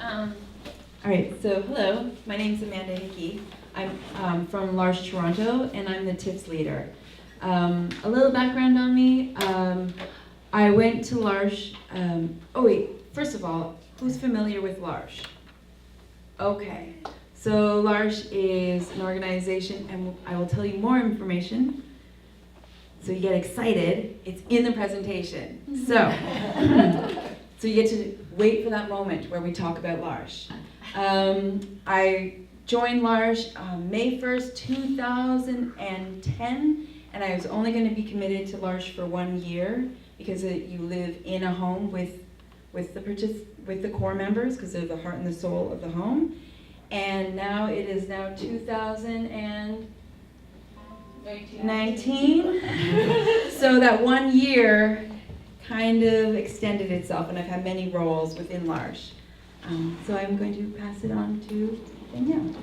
All right, so hello, my name's Amanda Hickey. I'm from Large Toronto, and I'm the TIFS leader. A little background on me. I went to Large, first of all, who's familiar with Large? Okay, so Large is an organization, and I will tell you more information, so you get excited. It's in the presentation. So you get to wait for that moment where we talk about Large. I joined Large May 1st, 2010, and I was only going to be committed to Large for 1 year because you live in a home with the core members because they're the heart and the soul of the home. And now it is 2019. So that 1 year kind of extended itself, and I've had many roles within Large. So I'm going to pass it on to Danielle.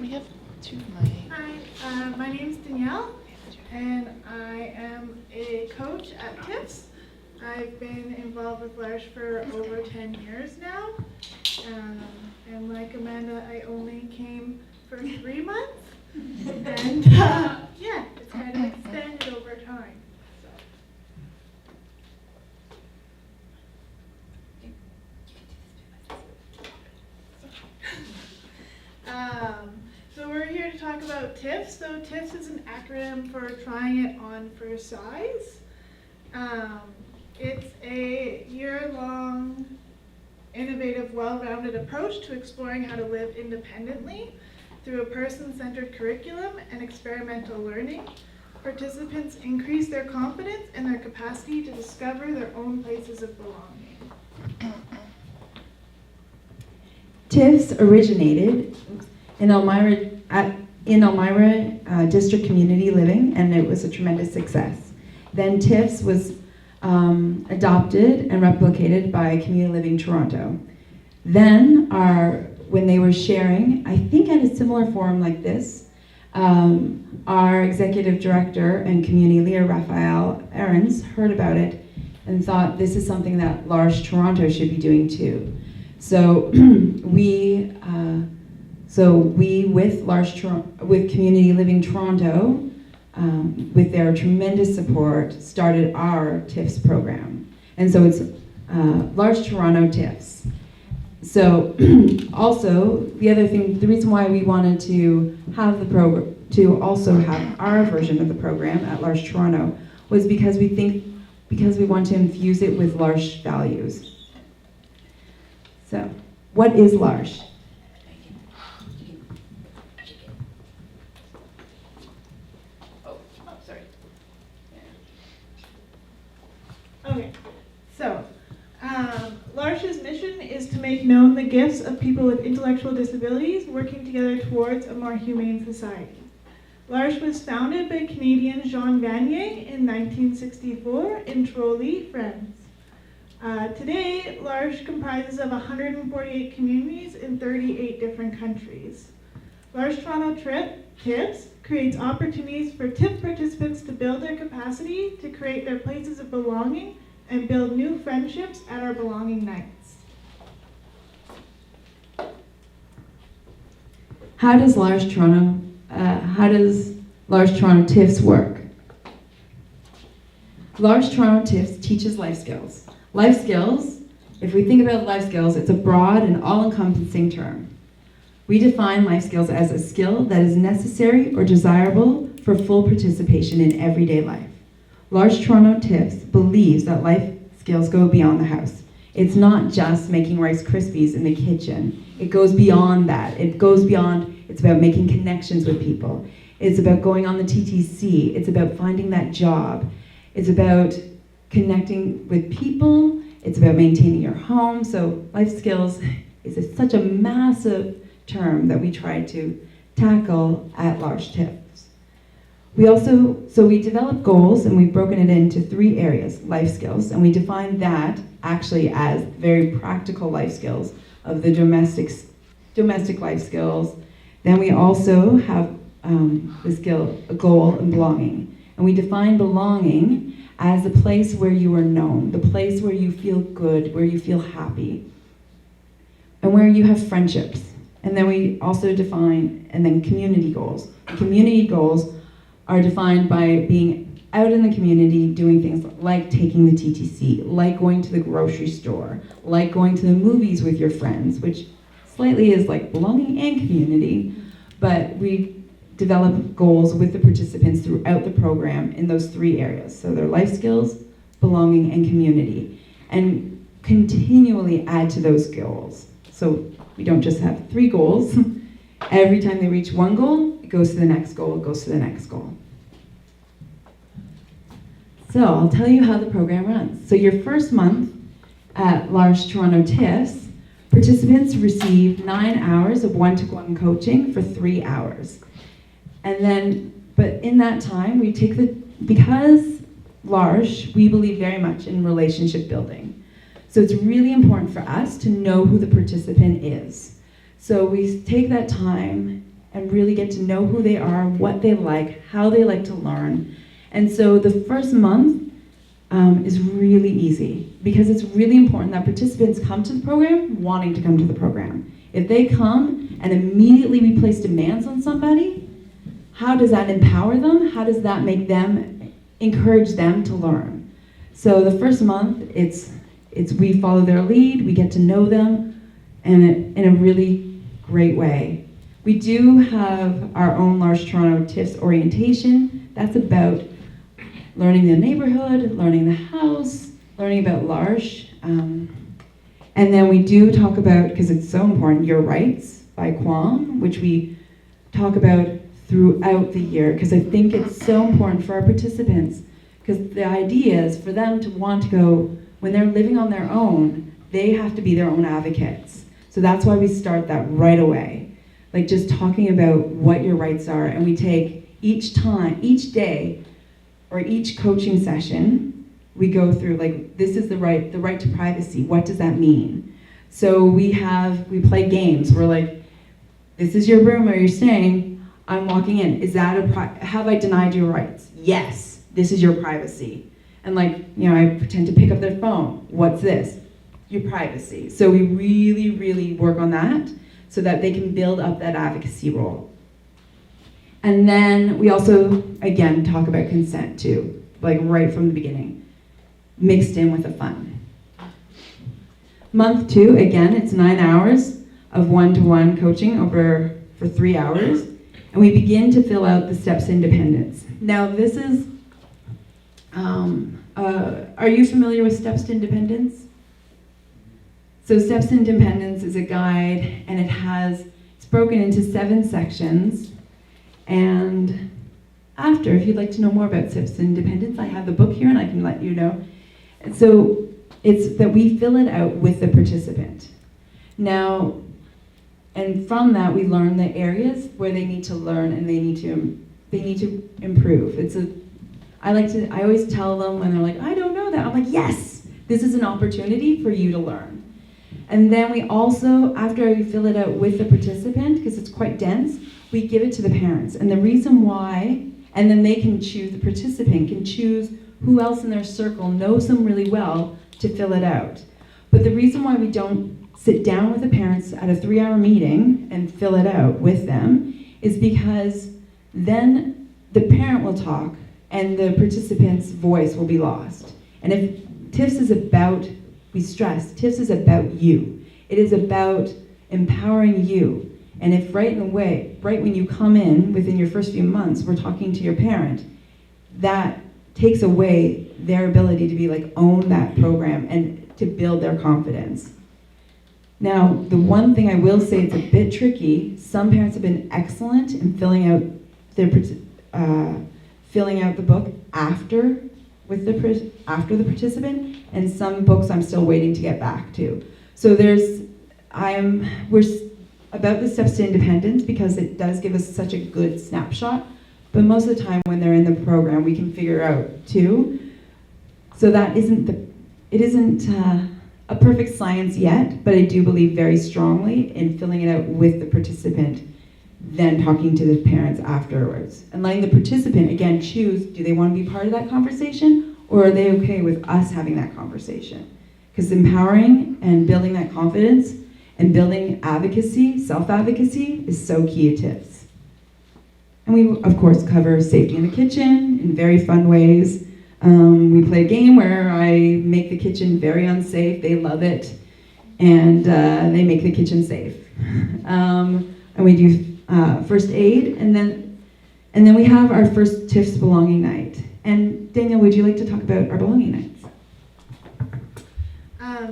We have two mics. Hi, my name's Danielle, and I am a coach at TIFFS. I've been involved with Large for over 10 years now, and like Amanda, I only came for 3 months, and yeah, it's kind of extended over time. So we're here to talk about TIFFS. So TIFFS is an acronym for Trying It On for Size. It's a year-long, innovative, well-rounded approach to exploring how to live independently through a person-centered curriculum and experimental learning. Participants increase their confidence and their capacity to discover their own places of belonging. TIFFS originated in Elmira District Community Living, and it was a tremendous success. Then TIFFS was adopted and replicated by Community Living Toronto. Then when they were sharing, I think at a similar forum like this, our executive director and community leader, Raphael Ahrens, heard about it and thought this is something that Large Toronto should be doing too. So we with Community Living Toronto, with their tremendous support, started our TIFFS program. And so it's Large Toronto TIFFS. So also, the reason why we wanted to have the program, to also have our version of the program at Large Toronto, was because we want to infuse it with Large values. So, what is Large? Okay, so Large's mission is to make known the gifts of people with intellectual disabilities working together towards a more humane society. Large was founded by Canadian Jean Vanier in 1964 in Trolly, France. Today, Large comprises of 148 communities in 38 different countries. Large Toronto TIFFS creates opportunities for TIFF participants to build their capacity to create their places of belonging and build new friendships at our belonging nights. How does Large Toronto TIFFS work? Large Toronto TIFFS teaches life skills. Life skills, if we think about life skills, it's a broad and all-encompassing term. We define life skills as a skill that is necessary or desirable for full participation in everyday life. Large Toronto TIFFS believes that life skills go beyond the house. It's not just making Rice Krispies in the kitchen. It goes beyond that. It's about making connections with people. It's about going on the TTC. It's about finding that job. It's about connecting with people. It's about maintaining your home. So life skills is such a massive term that we try to tackle at Large TIFFS. We develop goals, and we've broken it into 3 areas: life skills, and we define that actually as very practical life skills of the domestic life skills. Then we also have a goal, and belonging. And we define belonging as the place where you are known, the place where you feel good, where you feel happy. And you have friendships. And then we also define, and then community goals. Community goals are defined by being out in the community doing things like taking the TTC, like going to the grocery store, like going to the movies with your friends, which slightly is like belonging and community, but we develop goals with the participants throughout the program in those 3 areas. So their life skills, belonging, and community. And continually add to those goals. So we don't just have 3 goals. Every time they reach one goal, it goes to the next goal, it goes to the next goal. So I'll tell you how the program runs. So your first month at Large Toronto TIFFS, participants receive 9 hours of one-to-one coaching for 3 hours. And then, but in that time, we take because Large, we believe very much in relationship building. So it's really important for us to know who the participant is. So we take that time and really get to know who they are, what they like, how they like to learn. And so the first month is really easy because it's really important that participants come to the program wanting to come to the program. If they come and immediately we place demands on somebody, how does that empower them? How does that make them, encourage them to learn? So the first month, it's we follow their lead, we get to know them in a really great way. We do have our own Large Toronto TIFFS orientation. That's about learning the neighborhood, learning the house, learning about Large. And then we do talk about, because it's so important, Your Rights by Quam, which we talk about throughout the year, because I think it's so important for our participants, because the idea is for them to want to go, when they're living on their own, they have to be their own advocates. So that's why we start that right away. Like just talking about what your rights are, and we take each day, or each coaching session, we go through like, this is the right to privacy, what does that mean? So we play games, we're like, this is your room where you're staying, I'm walking in, have I denied your rights? Yes, this is your privacy. And like, I pretend to pick up their phone, what's this? Your privacy. So we really, really work on that so that they can build up that advocacy role. And then we also, again, talk about consent too, like right from the beginning, mixed in with the fun. Month 2, again, it's 9 hours of one-to-one coaching for 3 hours, and we begin to fill out the steps to independence. Now this is, are you familiar with Steps to Independence? So Steps to Independence is a guide, and it's broken into 7 sections. And if you'd like to know more about Steps to Independence, I have the book here and I can let you know. And so it's that we fill it out with the participant. Now, and from that we learn the areas where they need to learn and they need to improve. I always tell them when they're like, I don't know that. I'm like, yes, this is an opportunity for you to learn. And then we also, after we fill it out with the participant, because it's quite dense, we give it to the parents. And the reason why, and then they can choose, the participant can choose who else in their circle knows them really well to fill it out. But the reason why we don't sit down with the parents at a 3-hour meeting and fill it out with them is because then the parent will talk and the participant's voice will be lost. And if TIFFS is about, we stress, TIFFS is about you. It is about empowering you. And if right when you come in, within your first few months, we're talking to your parent, that takes away their ability to be like, own that program and to build their confidence. Now, the one thing I will say, it's a bit tricky. Some parents have been excellent in filling out the book after the participant, and some books I'm still waiting to get back to. So we're about the Steps to Independence because it does give us such a good snapshot, but most of the time when they're in the program we can figure out too. So that isn't a perfect science yet, but I do believe very strongly in filling it out with the participant, then talking to the parents afterwards. And letting the participant, again, choose, do they want to be part of that conversation, or are they okay with us having that conversation? Because empowering and building that confidence And building advocacy, self-advocacy, is so key at TIFFS. And we, of course, cover safety in the kitchen in very fun ways. We play a game where I make the kitchen very unsafe. They love it. And they make the kitchen safe. And we do first aid, and then we have our first TIFFS belonging night. And Daniel, would you like to talk about our belonging nights?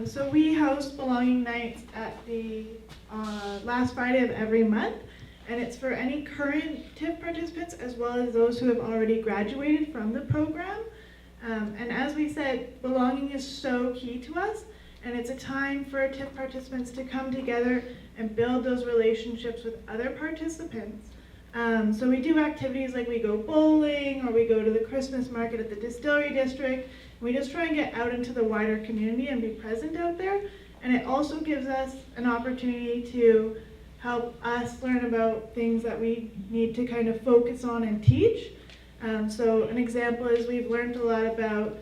So we host belonging nights at the last Friday of every month, and it's for any current TIFF participants as well as those who have already graduated from the program. And as we said, belonging is so key to us, and it's a time for TIFF participants to come together and build those relationships with other participants. So we do activities like we go bowling, or we go to the Christmas market at the Distillery District. We just try and get out into the wider community and be present out there. And it also gives us an opportunity to help us learn about things that we need to kind of focus on and teach. So an example is we've learned a lot about,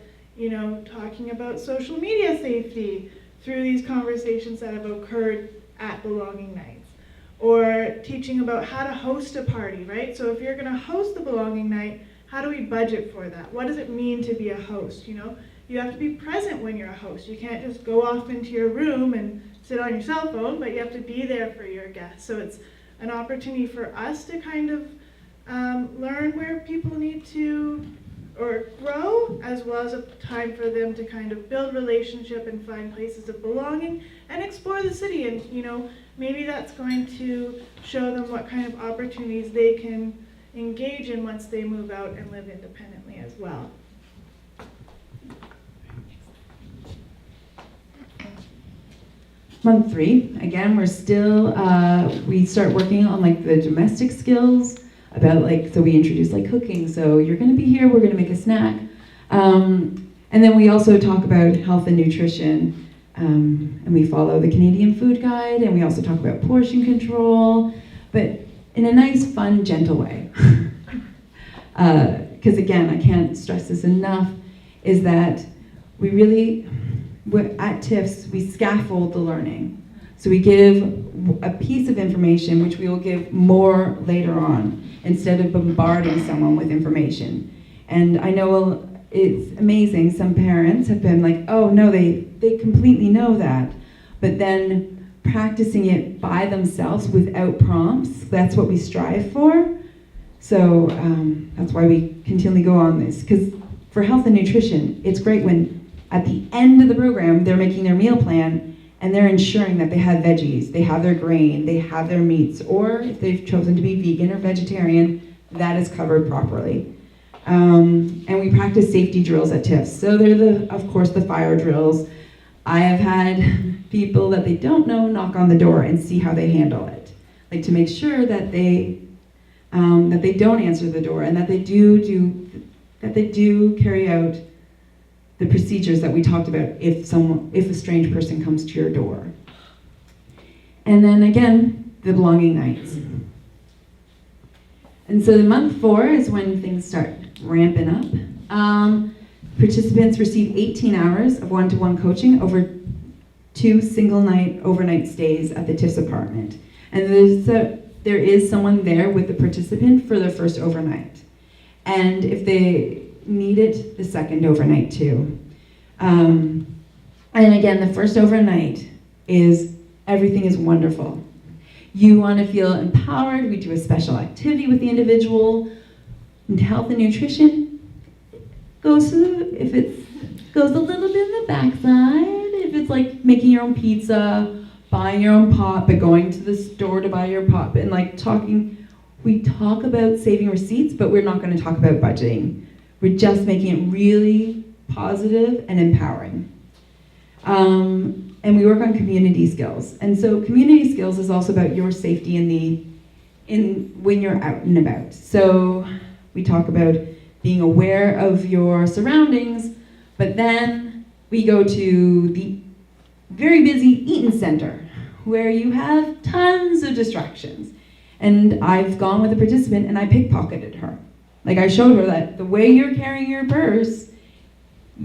talking about social media safety through these conversations that have occurred at belonging nights. Or teaching about how to host a party, right? So if you're gonna host the belonging night, how do we budget for that? What does it mean to be a host, You have to be present when you're a host. You can't just go off into your room and sit on your cell phone, but you have to be there for your guests. So it's an opportunity for us to kind of learn where people need to or grow, as well as a time for them to kind of build relationship and find places of belonging and explore the city. And maybe that's going to show them what kind of opportunities they can engage in once they move out and live independently as well. Month 3, again, we're still, we start working on the domestic skills about so we introduce cooking. So you're gonna be here, we're gonna make a snack. And then we also talk about health and nutrition. And we follow the Canadian Food Guide, and we also talk about portion control, but in a nice, fun, gentle way. Because again, I can't stress this enough, is that we really, at TIFFS, we scaffold the learning. So we give a piece of information, which we will give more later on, instead of bombarding someone with information. And I know it's amazing, some parents have been like, oh no, they completely know that. But then practicing it by themselves without prompts, that's what we strive for. So that's why we continually go on this. Because for health and nutrition, it's great when at the end of the program, they're making their meal plan and they're ensuring that they have veggies, they have their grain, they have their meats, or if they've chosen to be vegan or vegetarian, that is covered properly. And we practice safety drills at TIFFS. So they're of course, the fire drills. I have had people that they don't know knock on the door and see how they handle it, to make sure that they don't answer the door and that they do carry out the procedures that we talked about if a strange person comes to your door. And then again, the belonging nights. And so the month 4 is when things start ramping up. Participants receive 18 hours of one-to-one coaching over 2 single night overnight stays at the TIFFS apartment. And there is someone there with the participant for their first overnight. And if they need it, the second overnight too. And again, the first overnight is, everything is wonderful. You want to feel empowered, we do a special activity with the individual. And health and nutrition goes a little bit in the backside. If it's making your own pizza, buying your own pot, but going to the store to buy your pot, and we talk about saving receipts, but we're not going to talk about budgeting. We're just making it really positive and empowering. And we work on community skills. And so community skills is also about your safety when you're out and about. So we talk about being aware of your surroundings, but then we go to the very busy Eaton Center where you have tons of distractions. And I've gone with a participant and I pickpocketed her. I showed her that the way you're carrying your purse,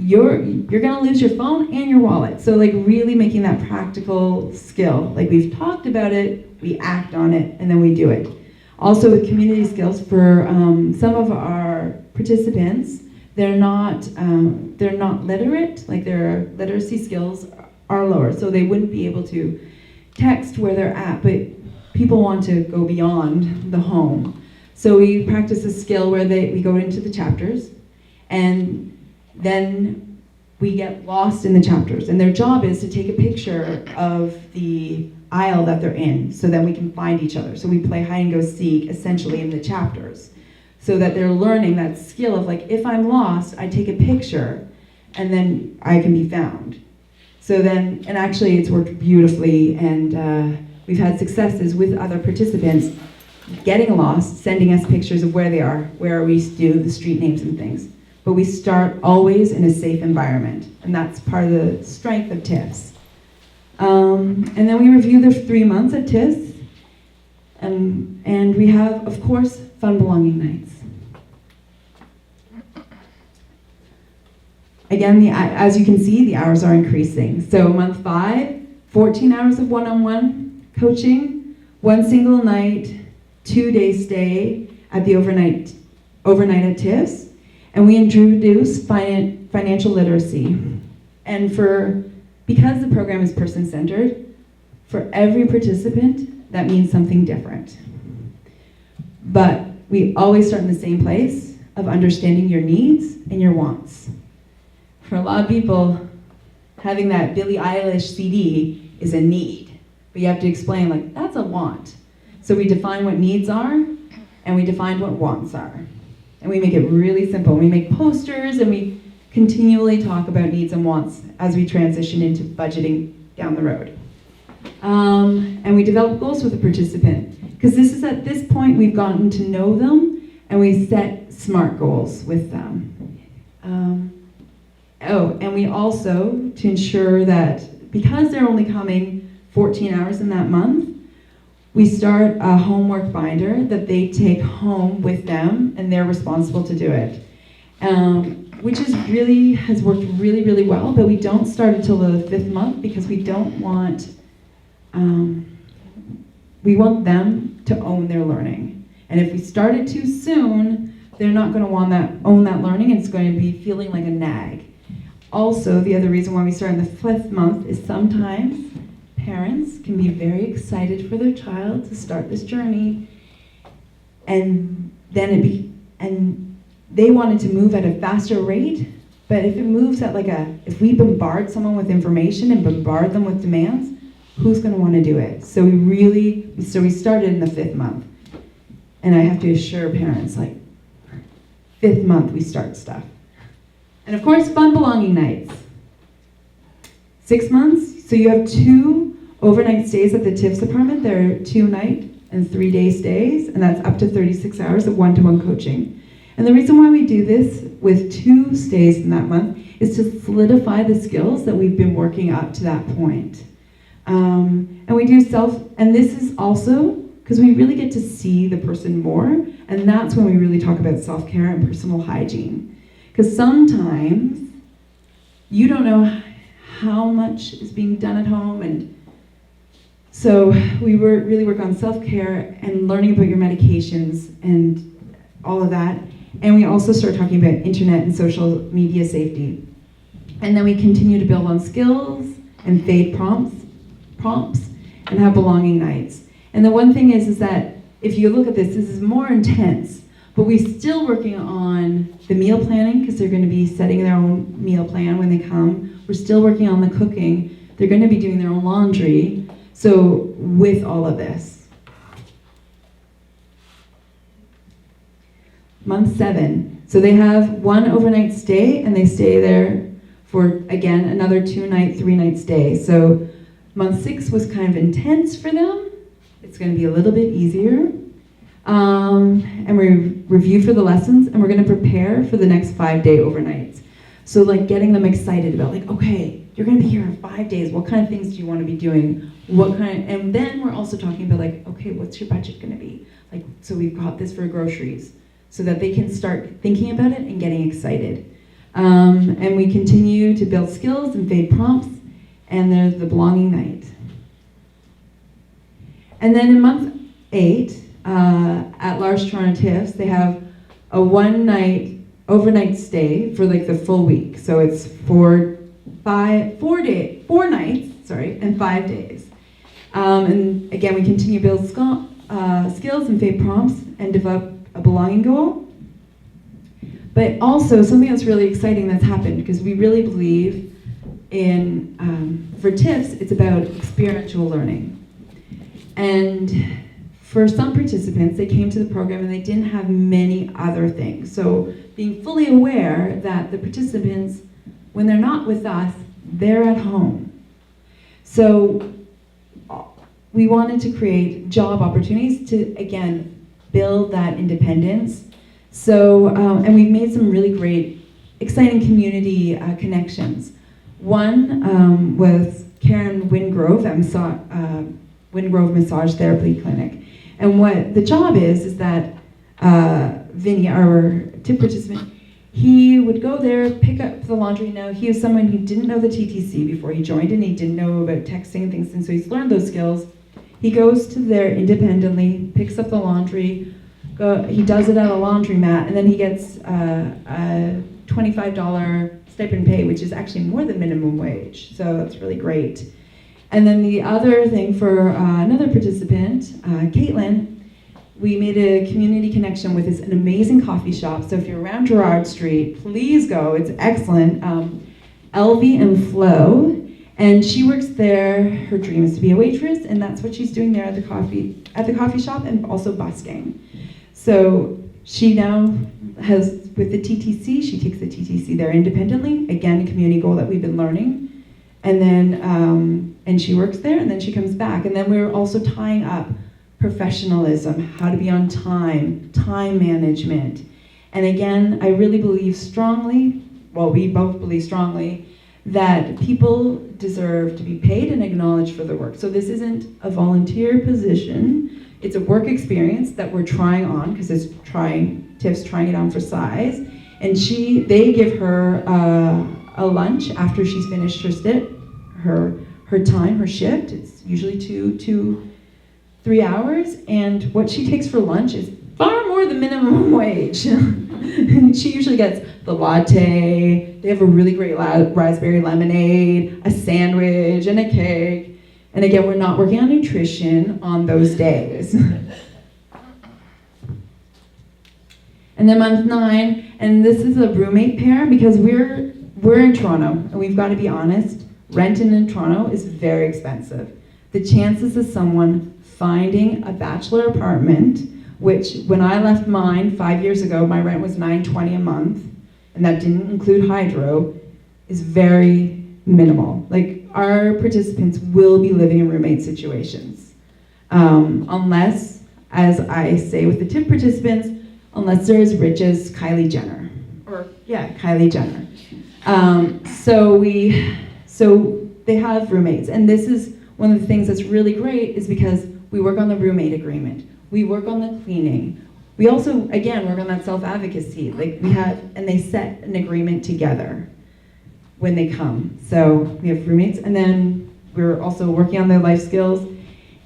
you're gonna lose your phone and your wallet. So like really making that practical skill. Like we've talked about it, we act on it, and then we do it. Also with community skills, for some of our participants, they're not literate, like their literacy skills are lower, so they wouldn't be able to text where they're at, but people want to go beyond the home. So we practice a skill where we go into the chapters, and then we get lost in the chapters, and their job is to take a picture of the aisle that they're in, so then we can find each other. So we play hide and go seek essentially in the chapters, so that they're learning that skill of like, if I'm lost, I take a picture and then I can be found. So then, and actually it's worked beautifully, and we've had successes with other participants getting lost, sending us pictures of where they are, where we do the street names and things. But we start always in a safe environment, and that's part of the strength of TIFFS. And then we review the 3 months at TIFFS, and we have, of course, fun belonging nights. Again, as you can see, the hours are increasing. So month 5, 14 hours of one-on-one coaching, 1 single night, 2-day stay at the overnight at TIFFS, and we introduce financial literacy. And because the program is person-centered, for every participant, that means something different. But we always start in the same place of understanding your needs and your wants. For a lot of people, having that Billie Eilish CD is a need, but you have to explain, like, that's a want. So we define what needs are, and we define what wants are. And we make it really simple. We make posters, and we continually talk about needs and wants as we transition into budgeting down the road. And we develop goals with the participant, because this is at this point we've gotten to know them, and we set SMART goals with them. And we also, to ensure that because they're only coming 14 hours in that month, we start a homework binder that they take home with them, and they're responsible to do it. Which has worked really, really well, but we don't start until the 5th month because we want them to own their learning. And if we start it too soon, they're not going to own that learning, and it's going to be feeling like a nag. Also, the other reason why we start in the 5th month is sometimes parents can be very excited for their child to start this journey, and then they wanted to move at a faster rate, but if it moves at if we bombard someone with information and bombard them with demands, who's going to want to do it? So we started in the 5th month, and I have to assure parents, 5th month we start stuff. And of course, fun belonging nights. 6 months, so you have 2 overnight stays at the TIFFS apartment. They're 2-night and 3-day stays, and that's up to 36 hours of one-to-one coaching. And the reason why we do this with 2 stays in that month is to solidify the skills that we've been working up to that point. And we do and this is also because we really get to see the person more, and that's when we really talk about self-care and personal hygiene. Because sometimes you don't know how much is being done at home, and so we really work on self-care and learning about your medications and all of that. And we also start talking about internet and social media safety. And then we continue to build on skills and fade prompts and have belonging nights. And the one thing is that if you look at this is more intense, but we're still working on the meal planning because they're going to be setting their own meal plan when they come. We're still working on the cooking. They're going to be doing their own laundry. So with all of this. Month 7. So they have 1 overnight stay, and they stay there for, again, another 2-night, 3-night stay. So month 6 was kind of intense for them. It's going to be a little bit easier. And we review for the lessons, and we're going to prepare for the next 5-day overnights. So getting them excited about okay, you're going to be here for 5 days. What kind of things do you want to be doing? And then we're also talking about okay, what's your budget going to be? So we've got this for groceries, so that they can start thinking about it and getting excited. And we continue to build skills and fade prompts, and there's the belonging night. And then in month 8, at Large Toronto TIFFS, they have a one-night overnight stay for like the full week. So it's 4 nights, and 5 days. And again, we continue to build skills and fade prompts and develop a belonging goal. But also something that's really exciting that's happened, because we really believe in, for TIFFS, it's about experiential learning. And for some participants, they came to the program and they didn't have many other things. So being fully aware that the participants, when they're not with us, they're at home. So we wanted to create job opportunities to, again, build that independence. So, and we've made some really great, exciting community connections. One with Karen Wingrove at Wingrove Massage Therapy Clinic. And what the job is that Vinny, our TIP participant, he would go there, pick up the laundry. Now, he is someone who didn't know the TTC before he joined, and he didn't know about texting and things, and so he's learned those skills. He goes to there independently, picks up the laundry, he does it at a laundromat, and then he gets a $25 stipend pay, which is actually more than minimum wage, so that's really great. And then the other thing for another participant, Caitlin, we made a community connection with an amazing coffee shop. So if you're around Gerrard Street, please go. It's excellent. Elvie and Flo, and she works there. Her dream is to be a waitress, and that's what she's doing there at the coffee shop, and also busking. So she now has, with the TTC, she takes the TTC there independently. Again, a community goal that we've been learning, and then and she works there, and then she comes back, and then we're also tying up professionalism, how to be on time, time management. And again, I really believe strongly, well, we both believe strongly, that people deserve to be paid and acknowledged for their work. So this isn't a volunteer position, it's a work experience that we're trying on, because it's TIFF's trying it on for size. And they give her a lunch after she's finished her shift. It's usually 3 hours, and what she takes for lunch is far more than minimum wage. She usually gets the latte, they have a really great raspberry lemonade, a sandwich, and a cake. And again, we're not working on nutrition on those days. And then month 9, and this is a roommate pair, because we're in Toronto, and we've got to be honest, rent in Toronto is very expensive. The chances of someone finding a bachelor apartment, which when I left mine 5 years ago, my rent was $9.20 a month, and that didn't include hydro, is very minimal. Like, our participants will be living in roommate situations. Unless, as I say with the TIP participants, unless they're as rich as Kylie Jenner. Kylie Jenner. So they have roommates, and this is one of the things that's really great, is because we work on the roommate agreement. We work on the cleaning. We also, again, work on that self-advocacy. Like, and they set an agreement together when they come. So we have roommates, and then we're also working on their life skills.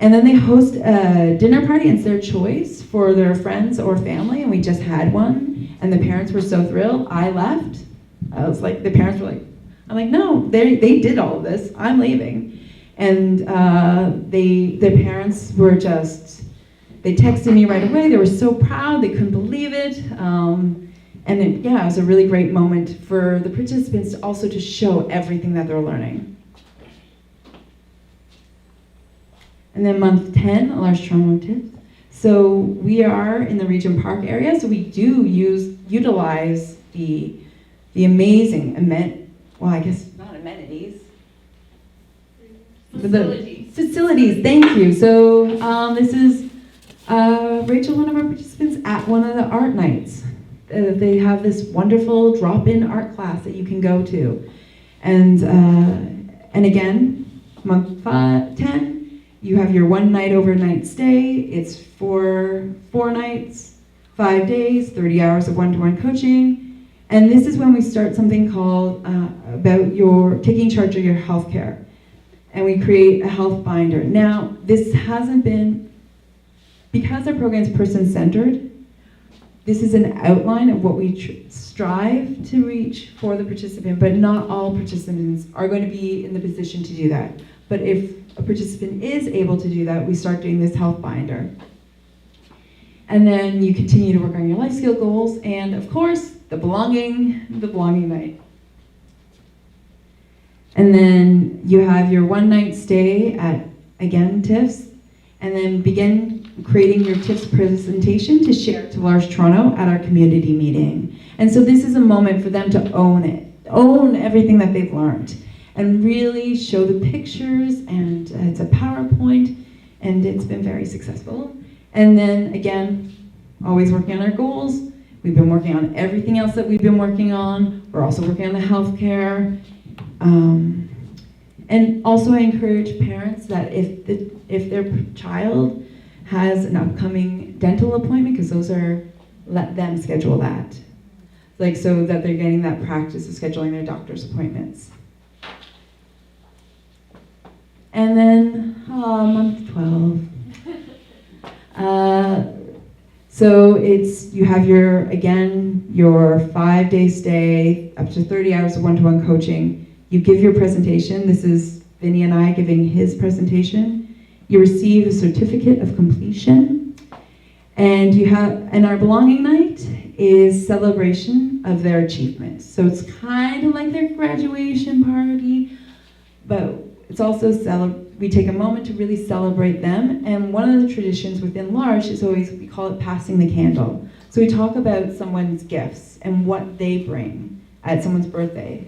And then they host a dinner party, and it's their choice for their friends or family, and we just had one, and the parents were so thrilled. I left. I was like, the parents were like, I'm like, no, they did all of this. I'm leaving. And their parents were they texted me right away. They were so proud. They couldn't believe it. It was a really great moment for the participants also to show everything that they're learning. And then month 10, Large Toronto TIFFS. So we are in the Regent Park area, so we do utilize the amazing not amenities. Facilities, thank you. So this is Rachel, one of our participants, at one of the art nights. They have this wonderful drop-in art class that you can go to. And again, month 10, you have your 1 night overnight stay. It's for 4 nights, 5 days, 30 hours of one-to-one coaching. And this is when we start something called about your taking charge of your healthcare. And we create a health binder. Now, this hasn't been, because our program is person-centered, this is an outline of what we strive to reach for the participant, but not all participants are going to be in the position to do that. But if a participant is able to do that, we start doing this health binder. And then you continue to work on your life skill goals, and of course, the belonging night. And then you have your one night stay at, again, TIFFS, and then begin creating your TIFFS presentation to share to Large Toronto at our community meeting. And so this is a moment for them to own it, own everything that they've learned, and really show the pictures, and it's a PowerPoint, and it's been very successful. And then again, always working on our goals. We've been working on everything else that we've been working on. We're also working on the healthcare. And also I encourage parents that if their child has an upcoming dental appointment, because those are, let them schedule that. Like, so that they're getting that practice of scheduling their doctor's appointments. And then, month 12. So it's, you have your 5-day stay, up to 30 hours of one-to-one coaching. You give your presentation. This is Vinny and I giving his presentation. You receive a certificate of completion. And our belonging night is celebration of their achievements. So it's kind of like their graduation party, but it's also we take a moment to really celebrate them. And one of the traditions within L'Arche is always, we call it passing the candle. So we talk about someone's gifts and what they bring at someone's birthday,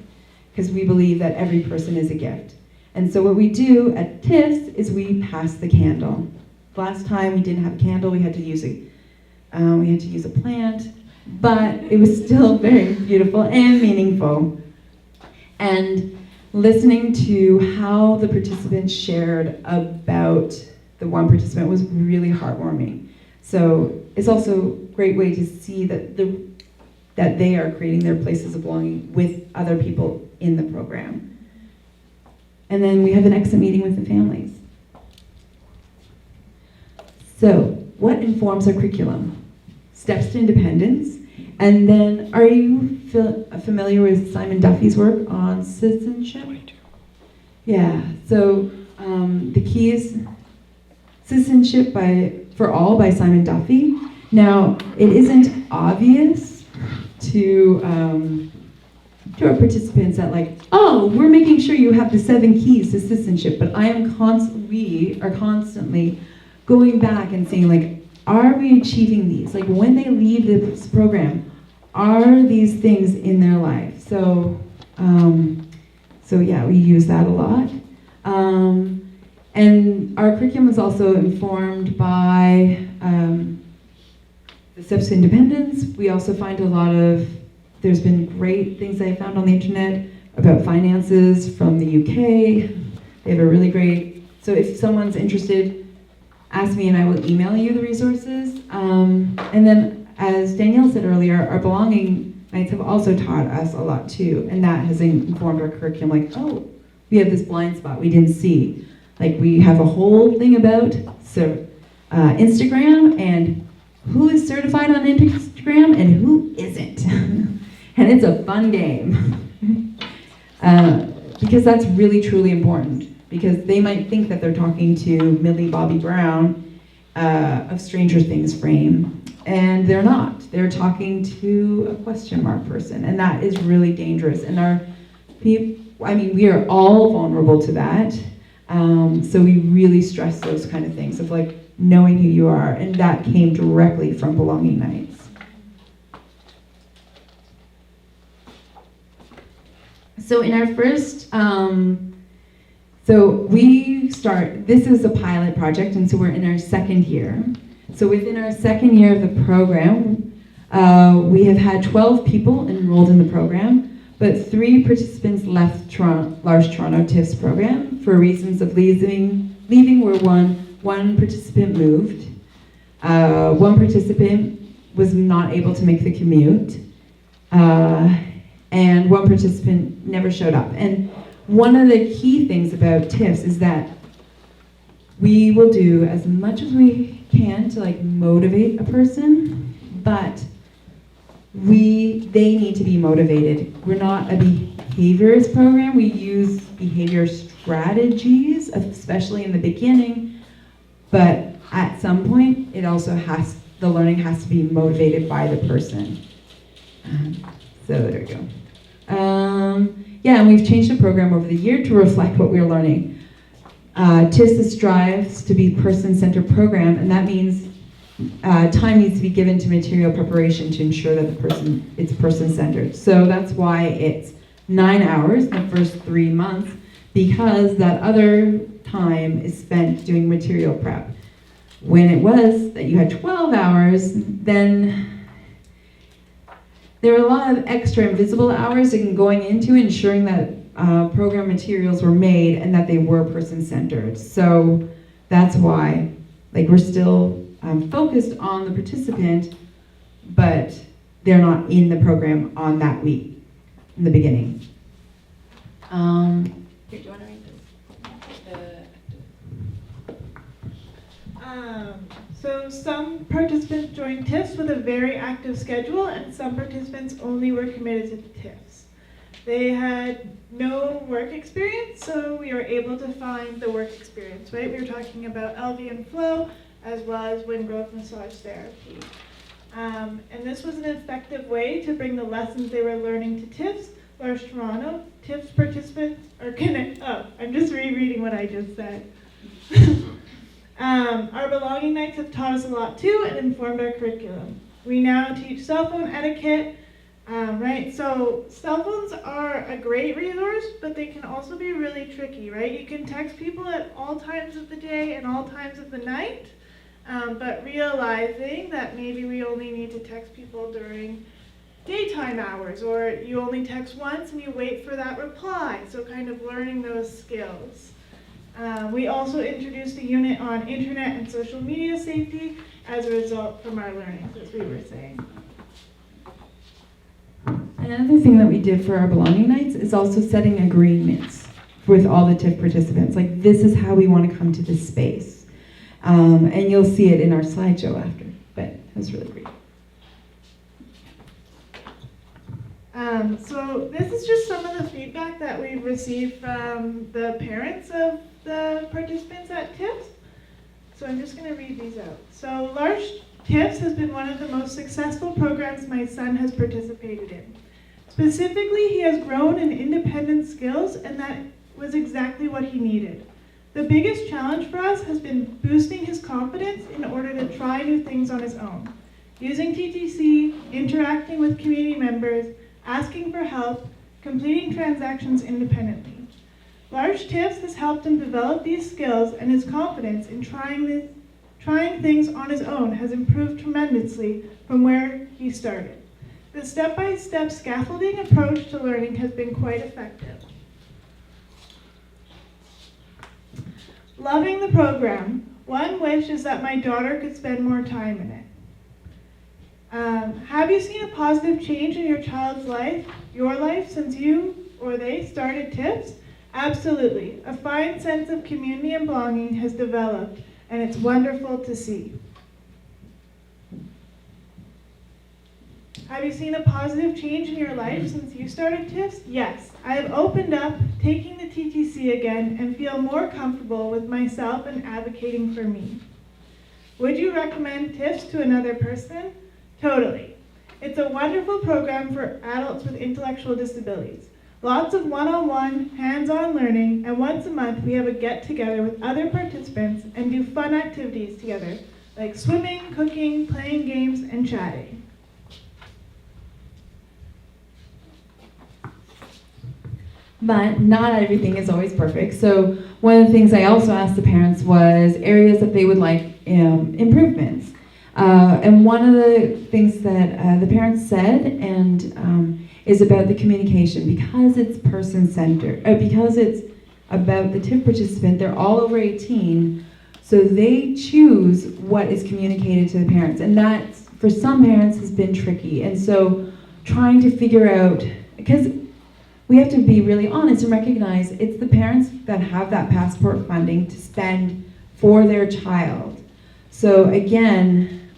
because we believe that every person is a gift. And so what we do at TIFFS is we pass the candle. Last time we didn't have a candle, we had to use a plant, but it was still very beautiful and meaningful. And listening to how the participants shared about the one participant was really heartwarming. So it's also a great way to see that they are creating their places of belonging with other people in the program. And then we have an exit meeting with the families. So what informs our curriculum? Steps to independence. And then, are you familiar with Simon Duffy's work on citizenship? Yeah, so the key is Citizenship for All by Simon Duffy. Now, it isn't obvious to our participants that, like, oh, we're making sure you have the 7 keys to citizenship, but we are constantly going back and saying, like, are we achieving these? Like, when they leave this program, are these things in their life? So yeah, we use that a lot. And our curriculum is also informed by the steps to independence. We also find there's been great things I found on the internet about finances from the UK. They have a really great, so if someone's interested, ask me and I will email you the resources. And then, as Danielle said earlier, our belonging nights have also taught us a lot too, and that has informed our curriculum, like, oh, we have this blind spot we didn't see. Like, we have a whole thing about Instagram and who is certified on Instagram and who isn't. And it's a fun game. Because that's really, truly important. Because they might think that they're talking to Millie Bobby Brown of Stranger Things fame, and they're not. They're talking to a question mark person, and that is really dangerous. And we are all vulnerable to that. So we really stress those kind of things of, like, knowing who you are, and that came directly from Belonging Nights. So in our first, this is a pilot project, and so we're in our second year. So within our second year of the program, we have had 12 people enrolled in the program, but 3 participants left Large Toronto TIFFS program for reasons of leaving where one participant moved, one participant was not able to make the commute, and one participant never showed up. And one of the key things about TIFFS is that we will do as much as we can to like motivate a person, but they need to be motivated. We're not a behaviors program. We use behavior strategies, especially in the beginning, but at some point, it also the learning has to be motivated by the person. So there we go. Yeah, and we've changed the program over the year to reflect what we're learning. TIFS strives to be person-centered program, and that means time needs to be given to material preparation to ensure that it's person-centered. So that's why it's 9 hours in the first 3 months, because that other time is spent doing material prep. When it was that you had 12 hours, then there were a lot of extra invisible hours in going into ensuring that program materials were made and that they were person-centered. So that's why, like, we're still focused on the participant, but they're not in the program on that week in the beginning. Here, do you want to read this? So some participants joined TIFFS with a very active schedule, and some participants only were committed to the TIFFS. They had no work experience, so we were able to find the work experience, right? We were talking about LV and flow, as well as wind growth massage therapy. And this was an effective way to bring the lessons they were learning to TIFFS. Large Toronto, TIFFS participants are I'm just rereading what I just said. Our belonging nights have taught us a lot too and informed our curriculum. We now teach cell phone etiquette, right? So cell phones are a great resource, but they can also be really tricky, right? You can text people at all times of the day and all times of the night, but realizing that maybe we only need to text people during daytime hours, or you only text once and you wait for that reply, so kind of learning those skills. We also introduced a unit on internet and social media safety as a result from our learnings, as we were saying. Another thing that we did for our belonging nights is also setting agreements with all the TIFF participants. Like, this is how we want to come to this space. And you'll see it in our slideshow after, but it was really great. So this is just some of the feedback that we've received from the parents of the participants at TIFFS. So I'm just going to read these out. So Large TIFFS has been one of the most successful programs my son has participated in. Specifically, he has grown in independent skills, and that was exactly what he needed. The biggest challenge for us has been boosting his confidence in order to try new things on his own. Using TTC, interacting with community members, asking for help, completing transactions independently. Large TIFFS has helped him develop these skills, and his confidence in trying things on his own has improved tremendously from where he started. The step-by-step scaffolding approach to learning has been quite effective. Loving the program. One wish is that my daughter could spend more time in it. Have you seen a positive change in your child's life, your life, since you or they started TIFFS? Absolutely. A fine sense of community and belonging has developed, and it's wonderful to see. Have you seen a positive change in your life since you started TIFFS? Yes. I have opened up, taking the TTC again, and feel more comfortable with myself and advocating for me. Would you recommend TIFFS to another person? Totally. It's a wonderful program for adults with intellectual disabilities. Lots of one-on-one, hands-on learning, and once a month we have a get-together with other participants and do fun activities together, like swimming, cooking, playing games, and chatting. But not everything is always perfect. So one of the things I also asked the parents was areas that they would like improvements. And one of the things that the parents said is about the communication. Because it's person-centered, because it's about the TIFF participant, they're all over 18, so they choose what is communicated to the parents. And that, for some parents, has been tricky. And so trying to figure out, because we have to be really honest and recognize it's the parents that have that passport funding to spend for their child. So again,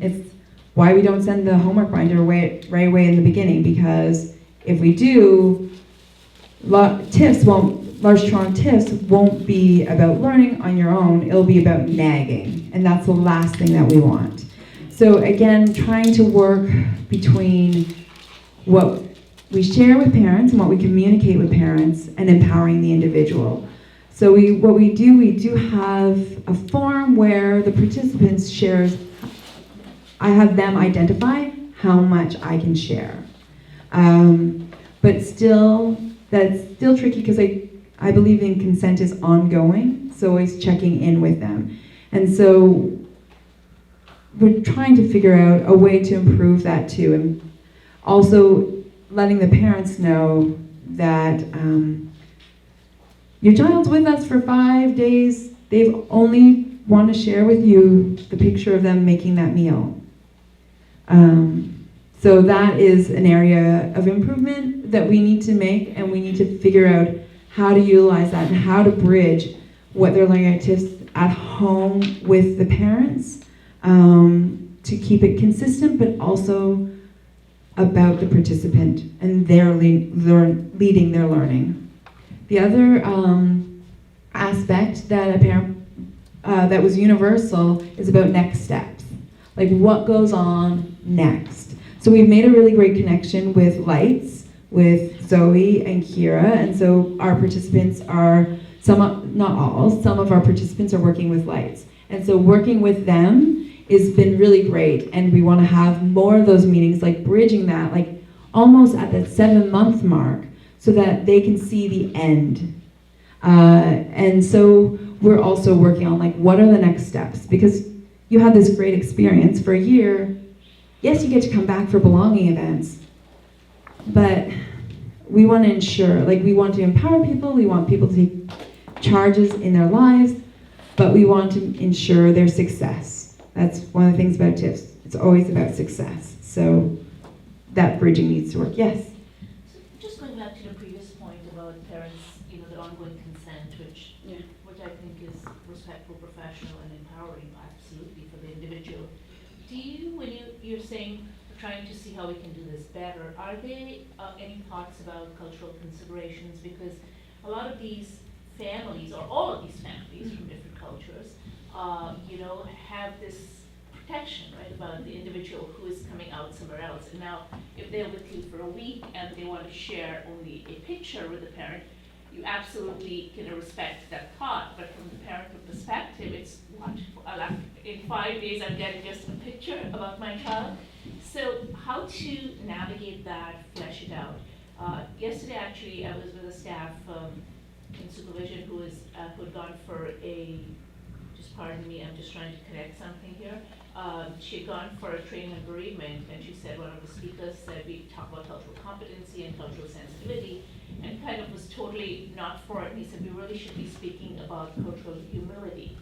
it's why we don't send the homework binder right away in the beginning, because if we do, TIFFS won't, large strong TIFFS won't be about learning on your own, it'll be about nagging, and that's the last thing that we want. So again, trying to work between what we share with parents and what we communicate with parents and empowering the individual. So what we do have a form where the participants shares, I have them identify how much I can share. But still, that's still tricky because I believe in consent is ongoing, so always checking in with them. And so we're trying to figure out a way to improve that too. And also letting the parents know that your child's with us for 5 days, they've only want to share with you the picture of them making that meal. So that is an area of improvement that we need to make, and we need to figure out how to utilize that and how to bridge what they're learning at TIFFS at home with the parents to keep it consistent, but also about the participant and their leading their learning. The other aspect that that was universal is about next steps, like what goes on next. So we've made a really great connection with Lights, with Zoe and Kira, and so our participants are, not all, some of our participants are working with Lights. And so working with them has been really great, and we want to have more of those meetings, like bridging that, like almost at that 7-month mark, so that they can see the end. And so we're also working on like, what are the next steps? Because you had this great experience for a year. Yes, you get to come back for belonging events, but we want to ensure, like we want to empower people, we want people to take charges in their lives, but we want to ensure their success. That's one of the things about TIFFS. It's always about success. So that bridging needs to work. Yes? So just going back to the previous point about parents, the ongoing consent, which I think is respectful, professional, and empowering, absolutely, for the individual. Do you, when you're saying, trying to see how we can do this better, are there any thoughts about cultural considerations? Because a lot of these families, or all of these families from different cultures, have this protection, right, about the individual who is coming out somewhere else. And now, if they're with you for a week and they want to share only a picture with the parent, you absolutely can respect that thought. But from the parent perspective, it's what? In 5 days, I'm getting just a picture about my child. So how to navigate that, flesh it out. Yesterday, actually, I was with a staff in supervision who had gone for pardon me, I'm just trying to connect something here. She had gone for a training on bereavement, and she said, one of the speakers said, we talk about cultural competency and cultural sensitivity, and kind of was totally not for it. And he said, we really should be speaking about cultural humility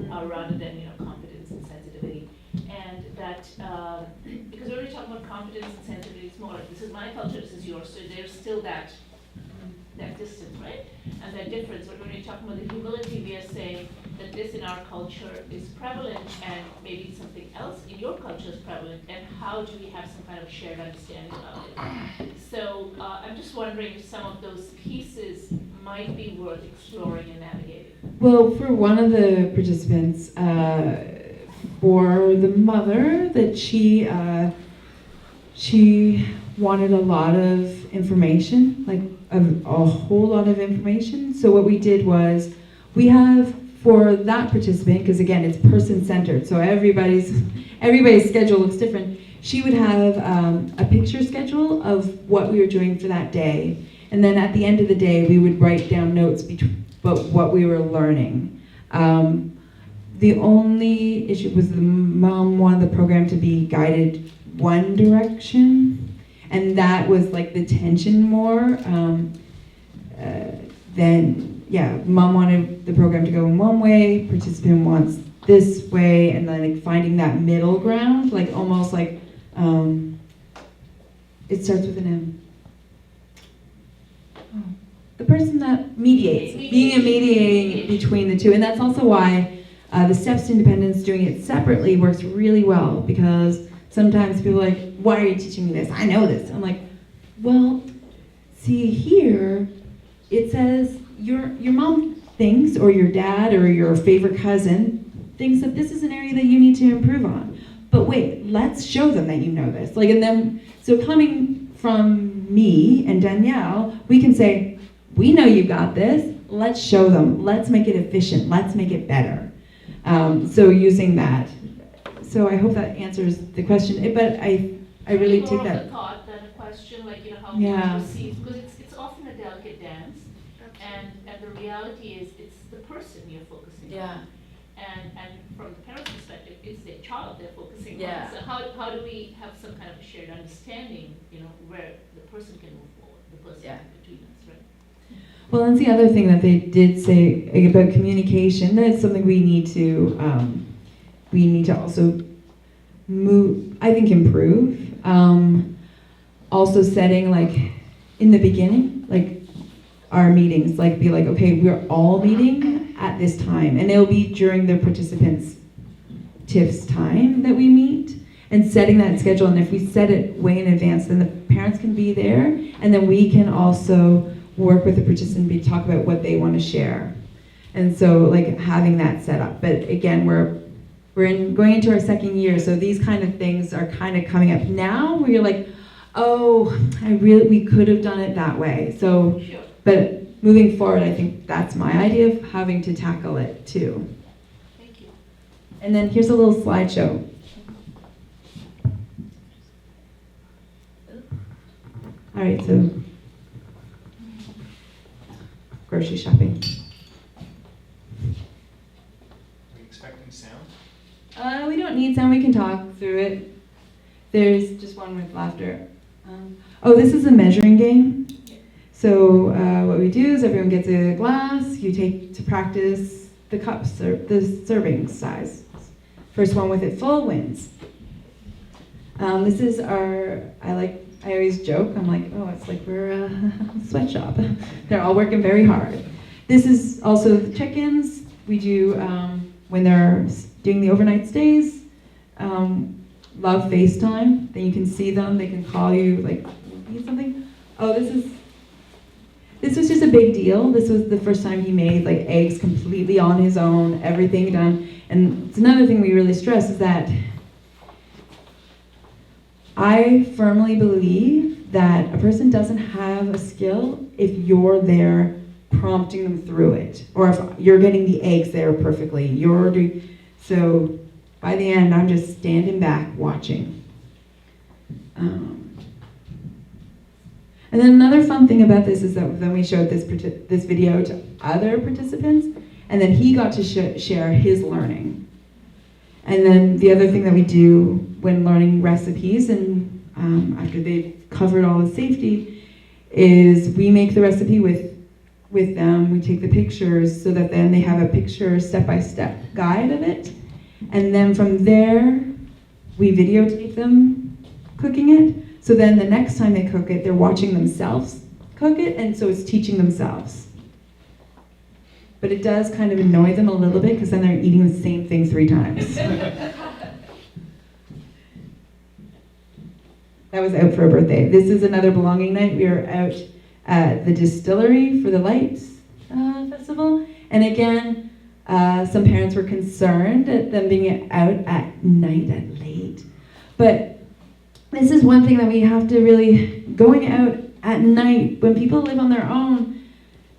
rather than, competence and sensitivity. And that, because we're already talking about competence and sensitivity, it's more like, this is my culture, this is yours, so there's still that distance, right? And that difference. But when you're talking about the humility, we are saying that this in our culture is prevalent, and maybe something else in your culture is prevalent, and how do we have some kind of shared understanding about it? So I'm just wondering if some of those pieces might be worth exploring and navigating. Well, for one of the participants, for the mother, that she wanted a lot of information, like a whole lot of information. So what we did was, we have for that participant, because again, it's person-centered, so everybody's schedule looks different. She would have a picture schedule of what we were doing for that day, and then at the end of the day, we would write down notes about what we were learning. The only issue was the mom wanted the program to be guided one direction, and that was like the tension more. Mom wanted the program to go in one way, participant wants this way, and then like finding that middle ground, like almost like It starts with an M. Oh. The person that mediates, being a mediating between the two. And that's also why the steps to independence, doing it separately, works really well, because sometimes people are like, why are you teaching me this? I know this. I'm like, well, see here, it says your mom thinks, or your dad, or your favorite cousin thinks that this is an area that you need to improve on. But wait, let's show them that you know this. Like, and then, so coming from me and Danielle, we can say, we know you got this, let's show them, let's make it efficient, let's make it better. So using that. So I hope that answers the question, but I really take that. More of a thought than a question, like, you know, how Yeah. we perceive, because it's often a delicate dance, and the reality is it's the person you're focusing on. And from the parent's perspective, it's their child they're focusing on. So how do we have some kind of a shared understanding, you know, where the person can move forward, the person between us, right? Well, and the other thing that they did say about communication, that's something we need to also improve. Also setting, like, in the beginning, like, our meetings, like, be like, okay, we're all meeting at this time, and it'll be during the participants' TIFFS time that we meet, and setting that schedule. And if we set it way in advance, then the parents can be there, and then we can also work with the participant to talk about what they want to share. And so, like, having that set up. But again, we're going into our second year, so these kind of things are kind of coming up now, where you're like, oh, we could have done it that way. So, Sure. but moving forward, I think that's my idea of having to tackle it too. Thank you. And then here's a little slideshow. All right, so grocery shopping. Are we expecting sound? We don't need sound, we can talk through it. There's just one with laughter. This is a measuring game. So what we do is everyone gets a glass, you take to practice the cups, or the serving size. First one with it full wins. This is I always joke, I'm like, oh, it's like we're a sweatshop. They're all working very hard. This is also the check-ins. We do, when they're doing the overnight stays, love FaceTime. Then you can see them, they can call you, like, need something? Oh, this was just a big deal. This was the first time he made, like, eggs completely on his own, everything done. And it's another thing we really stress is that I firmly believe that a person doesn't have a skill if you're there prompting them through it, or if you're getting the eggs there perfectly. So by the end, I'm just standing back watching. And then another fun thing about this is that then we showed this video to other participants, and then he got to share his learning. And then the other thing that we do when learning recipes, and after they've covered all the safety, is we make the recipe with them. We take the pictures so that then they have a picture step-by-step guide of it. And then from there, we videotape them cooking it. So then the next time they cook it, they're watching themselves cook it, and so it's teaching themselves. But it does kind of annoy them a little bit, because then they're eating the same thing 3 times. That was out for a birthday. This is another belonging night. We are out at the distillery for the Lights Festival. And again, some parents were concerned at them being out at night, at late. But this is one thing that we have to really, going out at night, when people live on their own,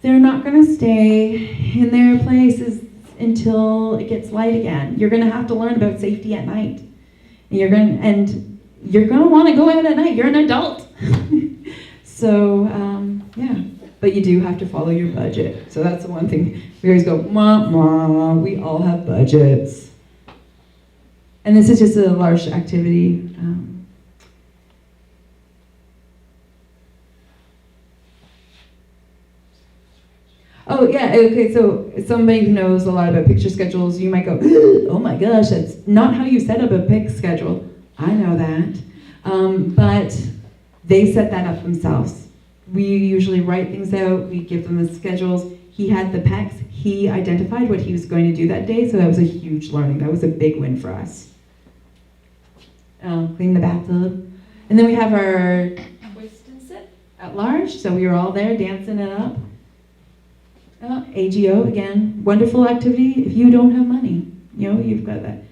they're not going to stay in their places until it gets light again. You're going to have to learn about safety at night. And you're going to want to go out at night. You're an adult. So, yeah. But you do have to follow your budget. So that's the one thing. We always go, ma, we all have budgets. And this is just a large activity. Oh, yeah, okay, so somebody who knows a lot about picture schedules, you might go, oh my gosh, that's not how you set up a pic schedule. I know that. But They set that up themselves. We usually write things out, we give them the schedules. He had the PECs, he identified what he was going to do that day, so that was a huge learning. That was a big win for us. Clean the bathtub. And then we have our twist and sit at large, so we were all there dancing it up. AGO, again, wonderful activity if you don't have money. You've got that.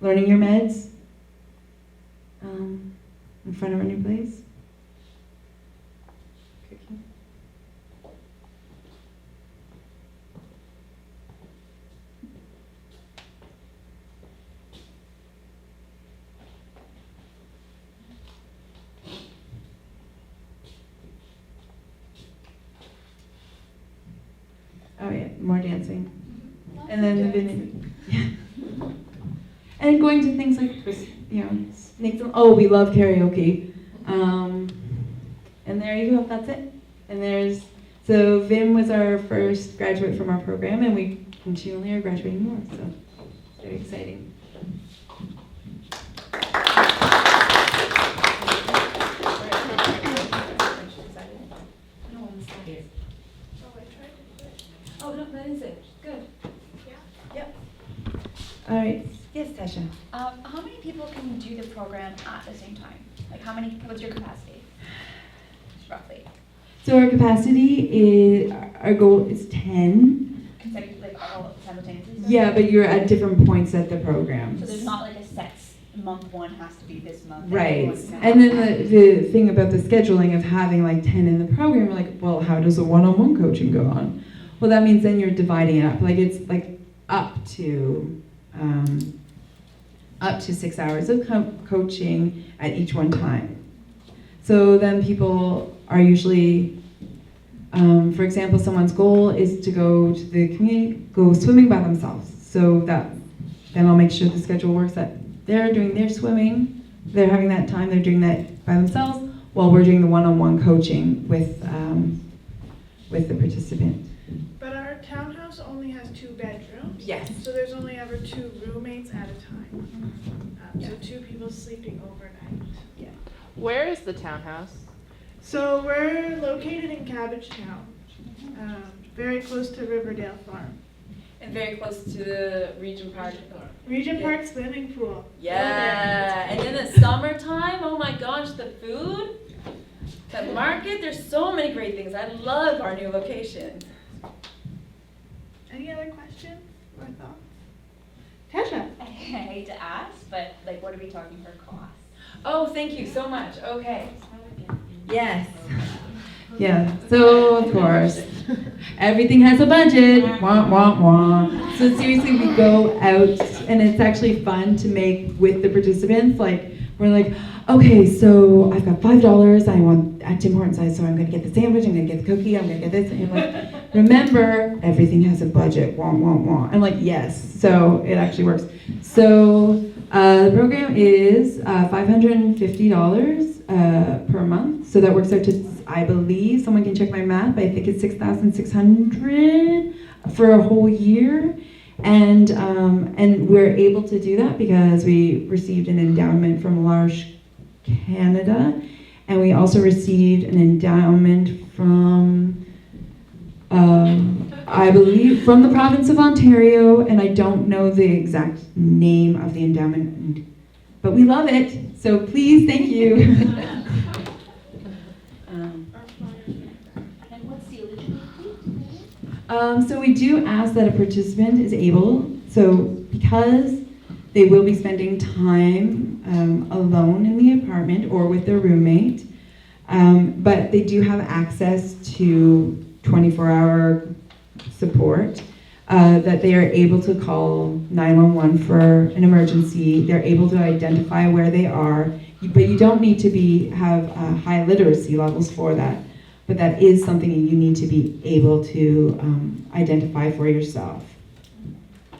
Learning your meds in front of a new place. Cooking. Oh yeah, more dancing. And then the and going to things like we love karaoke. And there you go, that's it. And so Vim was our first graduate from our program, and we continually are graduating more, so it's very exciting. Oh, no, that is it. Good. Yeah. Yep. All right. Yes, Tasha. How many people can do the program at the same time? Like what's your capacity? Roughly. So our capacity is, our goal is 10. Like all simultaneously? Yeah, but you're at different points at the program. So there's not like a set month one has to be this month. Right. And then the thing about the scheduling of having like 10 in the program, we're like, well, how does a one-on-one coaching go on? Well, that means then you're dividing it up. Like it's like up to 6 hours of coaching at each one time. So then people are usually, for example, someone's goal is to go to the community, go swimming by themselves. So then I'll make sure the schedule works that they're doing their swimming, they're having that time, they're doing that by themselves, while we're doing the one-on-one coaching with the participant. But our townhouse only has 2 bedrooms. Yes. So there's only ever 2 roommates at a time. So 2 people sleeping overnight. Yeah. Where is the townhouse? So we're located in Cabbage Town, very close to Riverdale Farm. And very close to the Region Park. Region Park swimming pool. Yeah, and in the summertime, oh my gosh, the food, the market, there's so many great things. I love our new location. Any other questions or thoughts? Tasha? I hate to ask, but like what are we talking for cost? Oh, thank you so much. Okay. Yes. Yeah, so of course, everything has a budget, wah, wah, wah. So seriously, we go out, and it's actually fun to make with the participants. Like, we're like, okay, so I've got $5, I want at Tim Hortons size, so I'm gonna get the sandwich, I'm gonna get the cookie, I'm gonna get this, and you're like, remember, everything has a budget, wah, wah, wah. I'm like, yes, so it actually works. So the program is $550 per month, so that works out to, I believe, someone can check my math, I think it's $6,600 for a whole year. And we're able to do that because we received an endowment from L'Arche Canada, and we also received an endowment from, I believe, from the province of Ontario, and I don't know the exact name of the endowment, but we love it, so please, thank you. And what's the eligibility? So we do ask that a participant is able, so because they will be spending time alone in the apartment or with their roommate, but they do have access to 24-hour support, that they are able to call 911 for an emergency. They're able to identify where they are, but you don't need to have high literacy levels for that. But that is something you need to be able to identify for yourself.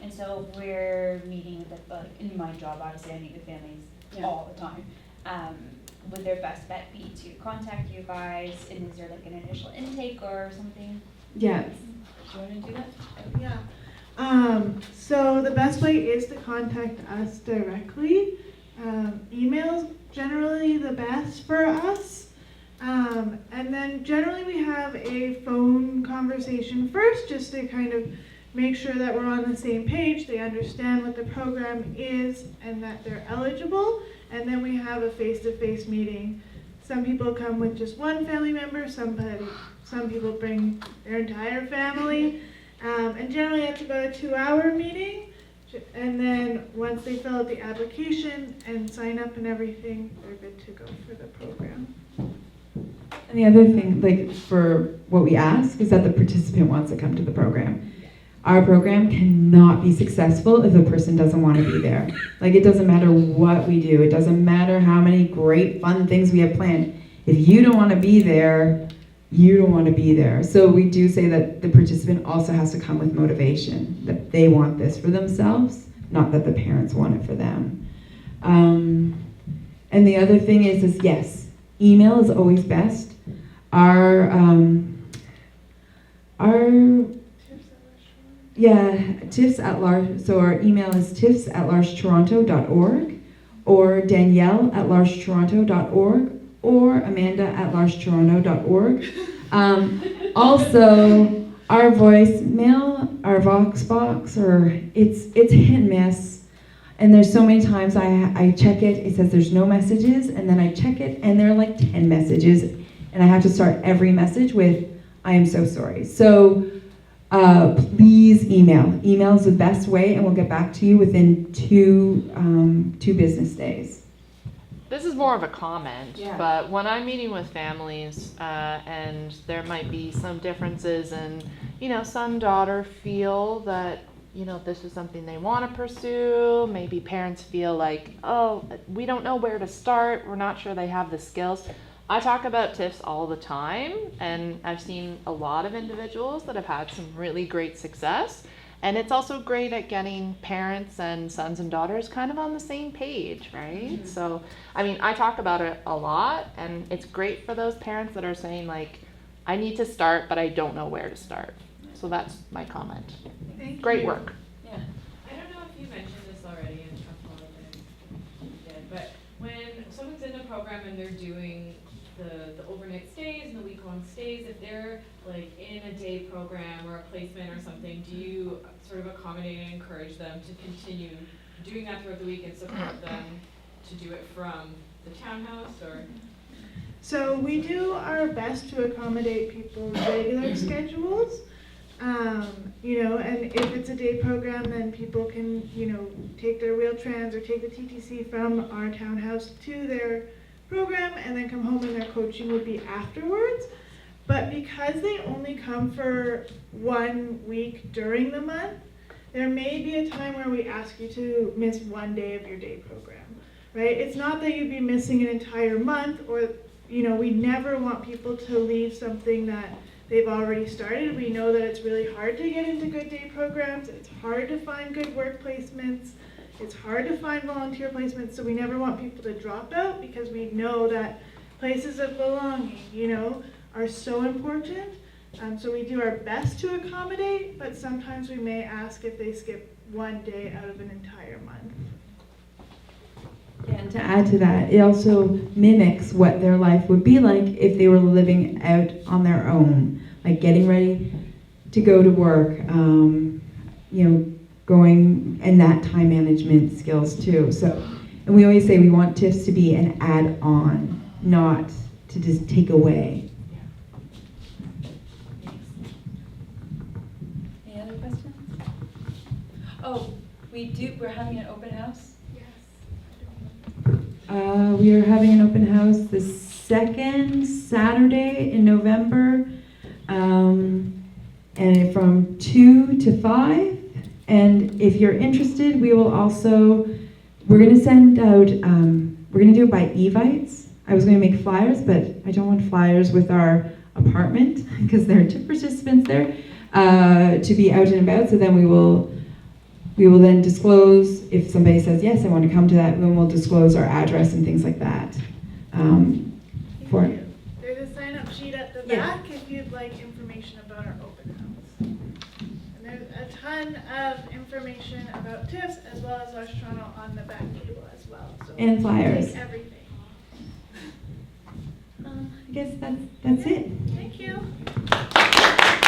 And so we're meeting with in my job, obviously I meet with families all the time. Would their best bet be to contact you guys, and is there like an initial intake or something? Yeah. Do you want to do that? Yeah. So the best way is to contact us directly. Email's generally the best for us. And then generally we have a phone conversation first, just to kind of make sure that we're on the same page, they understand what the program is and that they're eligible. And then we have a face-to-face meeting. Some people come with just one family member, some people bring their entire family. And generally it's about a 2-hour meeting. And then once they fill out the application and sign up and everything, they're good to go for the program. And the other thing, like for what we ask, is that the participant wants to come to the program. Our program cannot be successful if the person doesn't want to be there. Like, it doesn't matter what we do. It doesn't matter how many great fun things we have planned. If you don't want to be there, you don't want to be there. So we do say that the participant also has to come with motivation, that they want this for themselves, not that the parents want it for them. And the other thing is yes, email is always best. Our TIFS at large, so our email is tiffs@largetoronto.org, or Danielle@largetoronto.org, or Amanda@largetoronto.org. Also, our voicemail, our Vox box, it's hit and miss. And there's so many times I check it says there's no messages, and then I check it, and there are like 10 messages, and I have to start every message with, I am so sorry. So please email. Email is the best way, and we'll get back to you within two business days. This is more of a comment, Yeah. but when I'm meeting with families, and there might be some differences and, son, daughter feel that, this is something they want to pursue. Maybe parents feel like, oh, we don't know where to start. We're not sure they have the skills. I talk about TIFFS all the time, and I've seen a lot of individuals that have had some really great success. And it's also great at getting parents and sons and daughters kind of on the same page, right? Mm-hmm. So, I talk about it a lot, and it's great for those parents that are saying, like, I need to start, but I don't know where to start. So that's my comment. Great work. Yeah. I don't know if you mentioned this already, and I apologize if you did, but when someone's in the program and they're doing the overnight stays and the week-long stays, if they're like in a day program or a placement or something, do you sort of accommodate and encourage them to continue doing that throughout the week and support them to do it from the townhouse, or? So we do our best to accommodate people's regular schedules. And if it's a day program, then people can, take their wheel-trans or take the TTC from our townhouse to their program and then come home, and their coaching would be afterwards. But because they only come for 1 week during the month, there may be a time where we ask you to miss 1 day of your day program, right? It's not that you'd be missing an entire month, or, we never want people to leave something that they've already started. We know that it's really hard to get into good day programs. It's hard to find good work placements. It's hard to find volunteer placements, so we never want people to drop out, because we know that places of belonging, are so important. So we do our best to accommodate, but sometimes we may ask if they skip 1 day out of an entire month. Yeah, and to add to that, it also mimics what their life would be like if they were living out on their own, like getting ready to go to work, going, and that time management skills too. So, and we always say we want TIFFS to be an add-on, not to just take away. Any other questions? Oh, we're having an open house? We are having an open house the second Saturday in November, and from 2 to 5. And if you're interested, we're going to send out, we're going to do it by Evites. I was going to make flyers, but I don't want flyers with our apartment, because there are TIFF participants there, to be out and about. So then we will then disclose, if somebody says, yes, I want to come to that, then we'll disclose our address and things like that. There's a sign-up sheet at the Yeah. back if you'd like information about our open house. And there's a ton of information about TIFFS as well as Large Toronto on the back table as well. So And flyers. take everything. I guess that's it. Thank you.